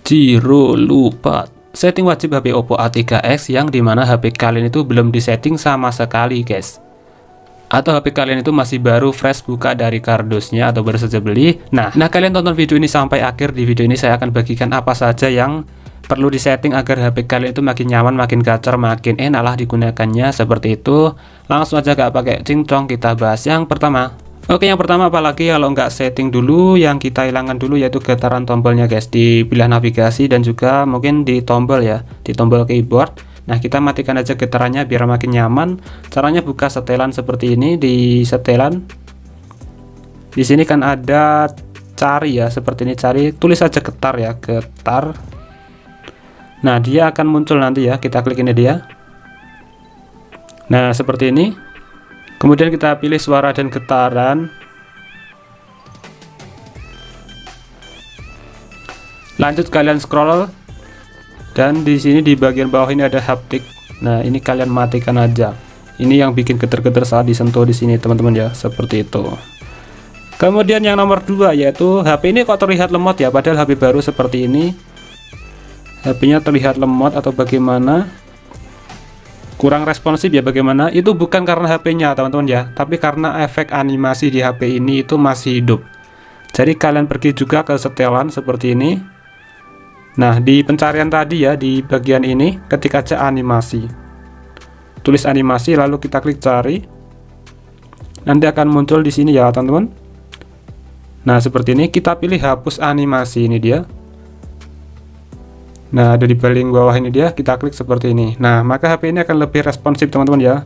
Ciro lupa setting wajib HP Oppo A3x yang dimana HP kalian itu belum disetting sama sekali guys, atau HP kalian itu masih baru fresh buka dari kardusnya atau baru saja beli. Nah kalian tonton video ini sampai akhir. Di video ini saya akan bagikan apa saja yang perlu disetting agar HP kalian itu makin nyaman, makin gacor, makin enak lah digunakannya, seperti itu. Langsung aja gak pakai cincong, kita bahas yang pertama. Oke, yang pertama apalagi kalau nggak setting dulu, yang kita hilangkan dulu yaitu getaran tombolnya guys, di pilihan navigasi dan juga mungkin di tombol ya, di tombol keyboard. Nah kita matikan aja getarannya biar makin nyaman. Caranya buka setelan seperti ini. Di setelan di sini kan ada cari ya, seperti ini, cari, tulis aja getar ya, getar. Nah dia akan muncul nanti ya, kita klik ini dia. Nah seperti ini. Kemudian kita pilih suara dan getaran. Lanjut kalian scroll dan di sini di bagian bawah ini ada haptik. Nah, ini kalian matikan aja. Ini yang bikin getar-getar saat disentuh di sini, teman-teman ya, seperti itu. Kemudian yang nomor 2 yaitu HP ini kok terlihat lemot ya, padahal HP baru seperti ini. HP-nya terlihat lemot atau bagaimana? Kurang responsif ya bagaimana? Itu bukan karena HP-nya teman-teman ya, tapi karena efek animasi di HP ini itu masih hidup. Jadi kalian pergi juga ke setelan seperti ini. Nah di pencarian tadi ya, di bagian ini ketik aja animasi, tulis animasi lalu kita klik cari, nanti akan muncul di sini ya teman-teman. Nah seperti ini, kita pilih hapus animasi, ini dia. Nah ada di paling bawah ini dia, kita klik seperti ini. Nah maka HP ini akan lebih responsif teman-teman ya.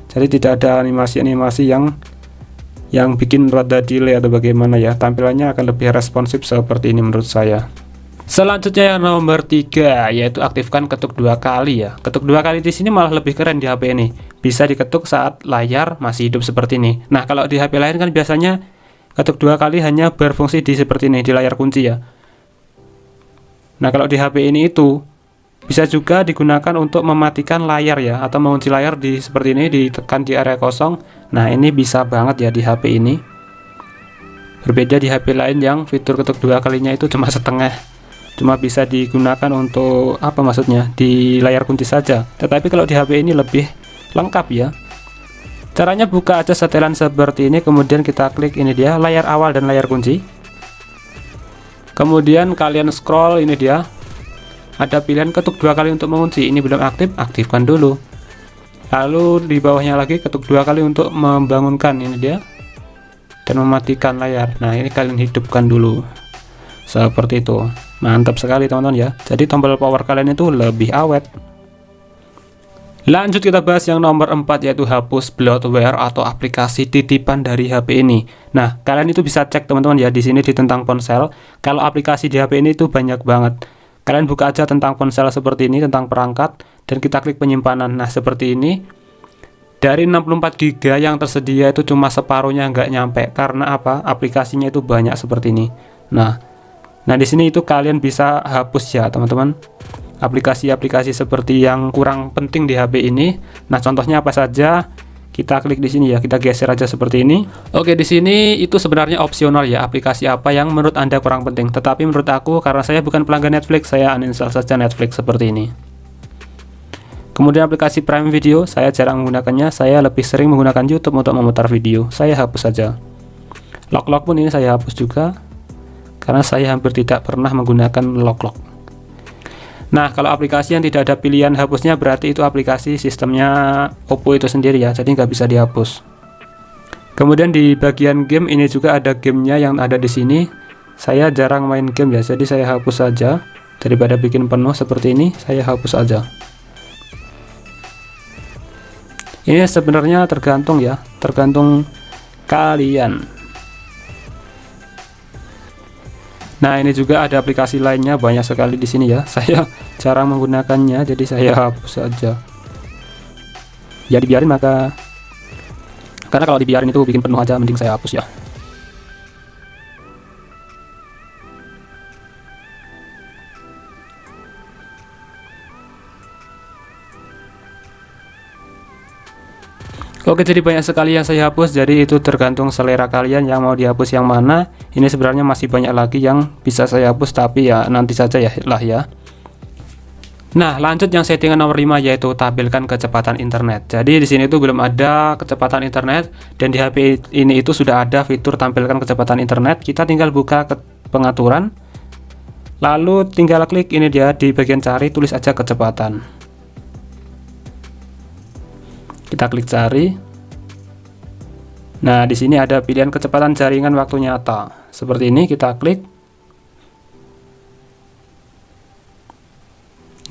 Jadi tidak ada animasi-animasi yang bikin rada delay atau bagaimana ya. Tampilannya akan lebih responsif seperti ini menurut saya. Selanjutnya yang nomor 3 yaitu aktifkan ketuk 2 kali ya. Ketuk 2 kali di sini malah lebih keren di HP ini. Bisa diketuk saat layar masih hidup seperti ini. Nah kalau di HP lain kan biasanya ketuk 2 kali hanya berfungsi di seperti ini, di layar kunci ya. Nah kalau di HP ini itu bisa juga digunakan untuk mematikan layar ya, atau mengunci layar di seperti ini, ditekan di area kosong. Nah ini bisa banget ya di HP ini. Berbeda di HP lain yang fitur ketuk 2 kalinya itu cuma setengah, cuma bisa digunakan untuk apa maksudnya, di layar kunci saja. Tetapi kalau di HP ini lebih lengkap ya. Caranya buka aja setelan seperti ini, kemudian kita klik ini dia, layar awal dan layar kunci. Kemudian kalian scroll, ini dia, ada pilihan ketuk 2 kali untuk mengunci. Ini belum aktif, aktifkan dulu. Lalu di bawahnya lagi ketuk 2 kali untuk membangunkan, ini dia, dan mematikan layar. Nah ini kalian hidupkan dulu seperti itu. Mantap sekali teman-teman ya. Jadi tombol power kalian itu lebih awet. Lanjut kita bahas yang nomor 4 yaitu hapus bloatware atau aplikasi titipan dari HP ini. Nah, kalian itu bisa cek teman-teman ya di sini di tentang ponsel. Kalau aplikasi di HP ini itu banyak banget. Kalian buka aja tentang ponsel seperti ini, tentang perangkat, dan kita klik penyimpanan. Nah, seperti ini. Dari 64 GB yang tersedia itu cuma separuhnya, nggak nyampe. Karena apa? Aplikasinya itu banyak seperti ini. Nah di sini itu kalian bisa hapus ya teman-teman. Aplikasi-aplikasi seperti yang kurang penting di HP ini. Nah, contohnya apa saja? Kita klik di sini ya, kita geser aja seperti ini. Oke, di sini itu sebenarnya opsional ya, aplikasi apa yang menurut Anda kurang penting. Tetapi menurut aku, karena saya bukan pelanggan Netflix, saya uninstall saja Netflix seperti ini. Kemudian aplikasi Prime Video, saya jarang menggunakannya. Saya lebih sering menggunakan YouTube untuk memutar video. Saya hapus saja. Lock pun ini saya hapus juga, karena saya hampir tidak pernah menggunakan lock. Nah, kalau aplikasi yang tidak ada pilihan hapusnya berarti itu aplikasi sistemnya Oppo itu sendiri ya, jadi nggak bisa dihapus. Kemudian di bagian game ini juga ada gamenya yang ada di sini. Saya jarang main game ya, jadi saya hapus saja. Daripada bikin penuh seperti ini, saya hapus aja. Ini sebenarnya tergantung ya, tergantung kalian. Nah, ini juga ada aplikasi lainnya banyak sekali di sini ya. Saya jarang menggunakannya, jadi saya hapus saja. Ya dibiarin maka, karena kalau dibiarin itu bikin penuh aja, mending saya hapus ya. Oke, jadi banyak sekali yang saya hapus, jadi itu tergantung selera kalian yang mau dihapus yang mana. Ini sebenarnya masih banyak lagi yang bisa saya hapus, tapi ya nanti saja ya lah ya. Nah, lanjut yang settingan nomor 5 yaitu tampilkan kecepatan internet. Jadi di sini itu belum ada kecepatan internet, dan di HP ini itu sudah ada fitur tampilkan kecepatan internet. Kita tinggal buka ke pengaturan, lalu tinggal klik ini dia di bagian cari, tulis aja kecepatan. Kita klik cari. Nah, di sini ada pilihan kecepatan jaringan waktu nyata. Seperti ini kita klik.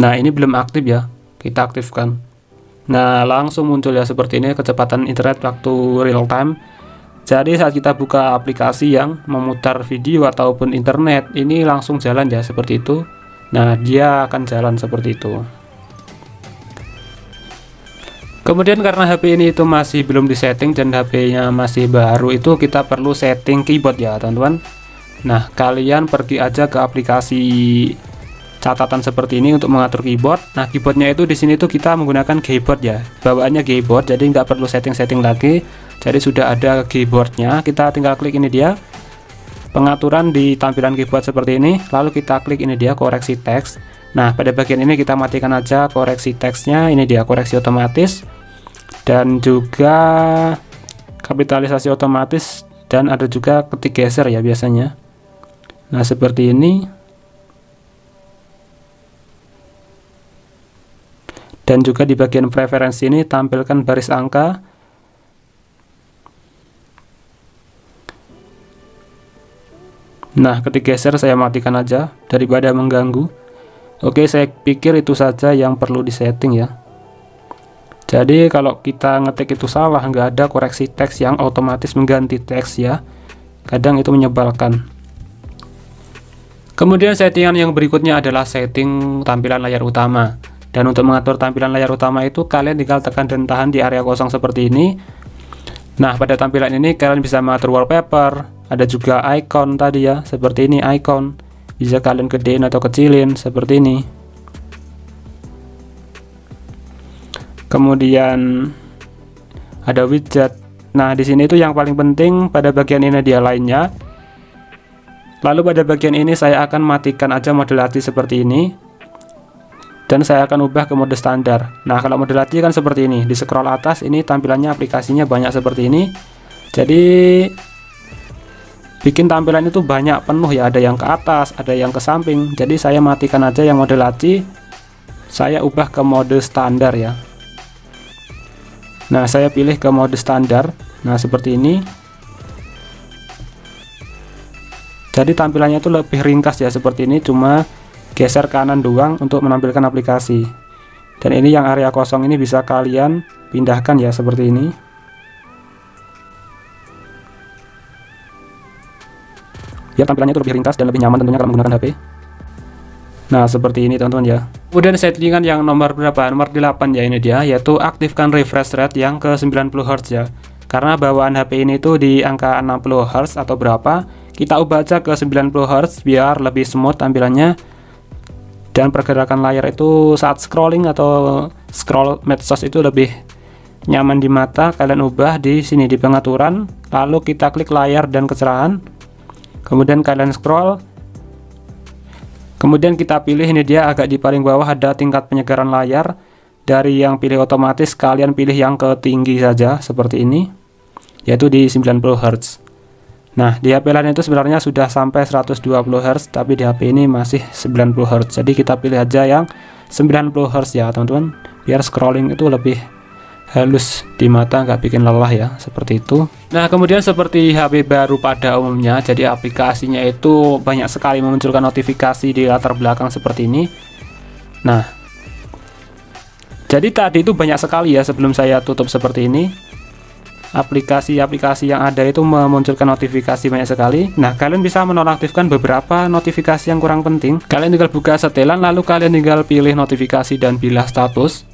Nah, ini belum aktif ya. Kita aktifkan. Nah, langsung muncul ya seperti ini kecepatan internet waktu real time. Jadi saat kita buka aplikasi yang memutar video ataupun internet, ini langsung jalan ya seperti itu. Nah, dia akan jalan seperti itu. Kemudian karena HP ini itu masih belum disetting dan HP-nya masih baru, itu kita perlu setting keyboard ya teman-teman. Nah, kalian pergi aja ke aplikasi catatan seperti ini untuk mengatur keyboard. Nah, keyboardnya itu di sini tuh kita menggunakan keyboard ya, bawaannya keyboard, jadi nggak perlu setting-setting lagi. Jadi sudah ada keyboardnya, kita tinggal klik ini dia pengaturan di tampilan keyboard seperti ini, lalu kita klik ini dia koreksi teks. Nah, pada bagian ini kita matikan aja koreksi teksnya, ini dia koreksi otomatis, dan juga kapitalisasi otomatis, dan ada juga ketik geser ya biasanya. Nah, seperti ini. Dan juga di bagian preferensi ini tampilkan baris angka. Nah, ketik geser saya matikan aja daripada mengganggu. Oke, saya pikir itu saja yang perlu disetting ya. Jadi kalau kita ngetik itu salah, nggak ada koreksi teks yang otomatis mengganti teks ya. Kadang itu menyebalkan. Kemudian settingan yang berikutnya adalah setting tampilan layar utama. Dan untuk mengatur tampilan layar utama itu kalian tinggal tekan dan tahan di area kosong seperti ini. Nah, pada tampilan ini kalian bisa mengatur wallpaper, ada juga icon tadi ya, seperti ini icon. Bisa kalian gedein atau kecilin seperti ini. Kemudian ada widget. Nah, di sini itu yang paling penting pada bagian ini dia lainnya. Lalu pada bagian ini saya akan matikan aja modulasi seperti ini. Dan saya akan ubah ke mode standar. Nah, kalau modulasi kan seperti ini. Di scroll atas ini tampilannya aplikasinya banyak seperti ini. Jadi bikin tampilan itu banyak penuh ya, ada yang ke atas, ada yang ke samping. Jadi saya matikan aja yang modulasi, saya ubah ke mode standar ya. Nah, saya pilih ke mode standar. Nah, seperti ini. Jadi tampilannya itu lebih ringkas ya seperti ini, cuma geser kanan doang untuk menampilkan aplikasi. Dan ini yang area kosong ini bisa kalian pindahkan ya seperti ini. Biar tampilannya itu lebih ringkas dan lebih nyaman tentunya kalau menggunakan HP. Nah, seperti ini teman-teman ya. Kemudian settingan yang nomor berapa? Nomor 8 ya, ini dia, yaitu aktifkan refresh rate yang ke 90 Hz ya. Karena bawaan HP ini tuh di angka 60 Hz atau berapa, kita ubah aja ke 90 Hz biar lebih smooth tampilannya. Dan pergerakan layar itu saat scrolling atau scroll medsos itu lebih nyaman di mata. Kalian ubah di sini di pengaturan, lalu kita klik layar dan kecerahan. Kemudian kalian scroll. Kemudian kita pilih ini dia agak di paling bawah ada tingkat penyegaran layar. Dari yang pilih otomatis kalian pilih yang ke tinggi saja seperti ini, yaitu di 90 Hz. Nah, di HP lain itu sebenarnya sudah sampai 120 Hz, tapi di HP ini masih 90 Hz. Jadi kita pilih aja yang 90 Hz ya teman-teman, biar scrolling itu lebih halus di mata, nggak bikin lelah ya, seperti itu. Nah, kemudian seperti HP baru pada umumnya, jadi aplikasinya itu banyak sekali memunculkan notifikasi di latar belakang seperti ini. Nah, jadi tadi itu banyak sekali ya sebelum saya tutup seperti ini. Aplikasi-aplikasi yang ada itu memunculkan notifikasi banyak sekali. Nah, kalian bisa menonaktifkan beberapa notifikasi yang kurang penting. Kalian tinggal buka setelan, lalu kalian tinggal pilih notifikasi dan bilah status.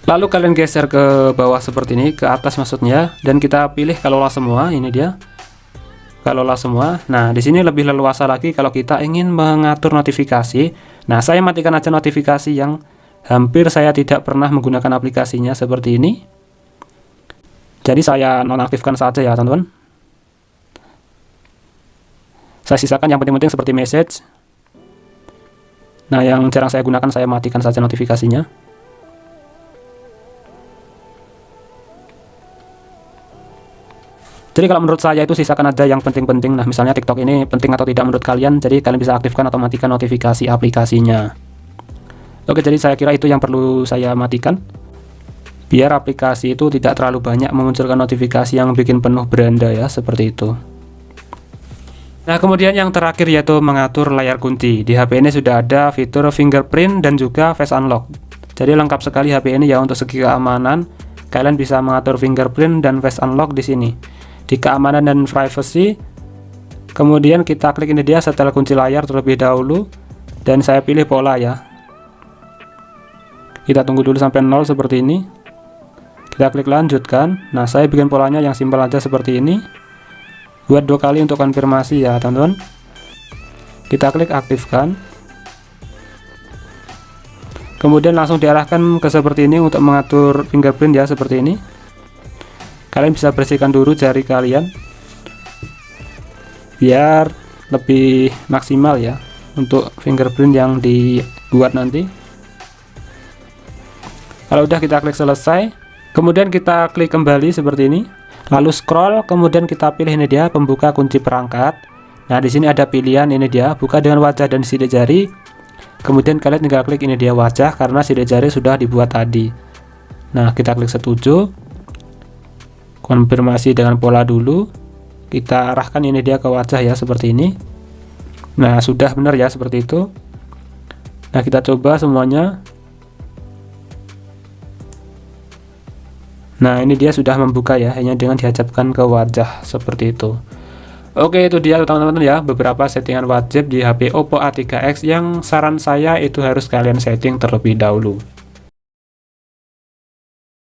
Lalu kalian geser ke bawah seperti ini, ke atas maksudnya, dan kita pilih kelola semua. Ini dia, kelola semua. Nah, di sini lebih leluasa lagi kalau kita ingin mengatur notifikasi. Nah, saya matikan aja notifikasi yang hampir saya tidak pernah menggunakan aplikasinya seperti ini. Jadi saya nonaktifkan saja ya teman-teman. Saya sisakan yang penting-penting seperti message. Nah, yang jarang saya gunakan saya matikan saja notifikasinya. Jadi kalau menurut saya itu sisakan aja yang penting-penting. Nah, misalnya TikTok ini penting atau tidak menurut kalian, jadi kalian bisa aktifkan atau matikan notifikasi aplikasinya. Oke, jadi saya kira itu yang perlu saya matikan, biar aplikasi itu tidak terlalu banyak memunculkan notifikasi yang bikin penuh beranda ya, seperti itu. Nah, kemudian yang terakhir yaitu mengatur layar kunci. Di HP ini sudah ada fitur fingerprint dan juga face unlock. Jadi lengkap sekali HP ini ya untuk segi keamanan. Kalian bisa mengatur fingerprint dan face unlock di sini. Di keamanan dan privacy, kemudian kita klik ini dia setelah kunci layar terlebih dahulu, dan saya pilih pola ya. Kita tunggu dulu sampai 0 seperti ini. Kita klik lanjutkan. Nah, saya bikin polanya yang simpel aja seperti ini. Buat 2 kali untuk konfirmasi ya teman-teman. Kita klik aktifkan. Kemudian langsung diarahkan ke seperti ini untuk mengatur fingerprint ya, seperti ini. Kalian bisa bersihkan dulu jari kalian biar lebih maksimal ya untuk fingerprint yang dibuat nanti. Kalau udah kita klik selesai, kemudian kita klik kembali seperti ini. Lalu scroll, kemudian kita pilih ini dia pembuka kunci perangkat. Nah, di sini ada pilihan ini dia buka dengan wajah dan sidik jari. Kemudian kalian tinggal klik ini dia wajah karena sidik jari sudah dibuat tadi. Nah, kita klik setuju. Konfirmasi dengan pola dulu. Kita arahkan ini dia ke wajah ya, seperti ini. Nah, sudah benar ya seperti itu. Nah, kita coba semuanya. Nah, ini dia sudah membuka ya, hanya dengan dihadapkan ke wajah seperti itu. Oke, itu dia teman-teman ya, beberapa settingan wajib di HP Oppo A3X yang saran saya itu harus kalian setting terlebih dahulu.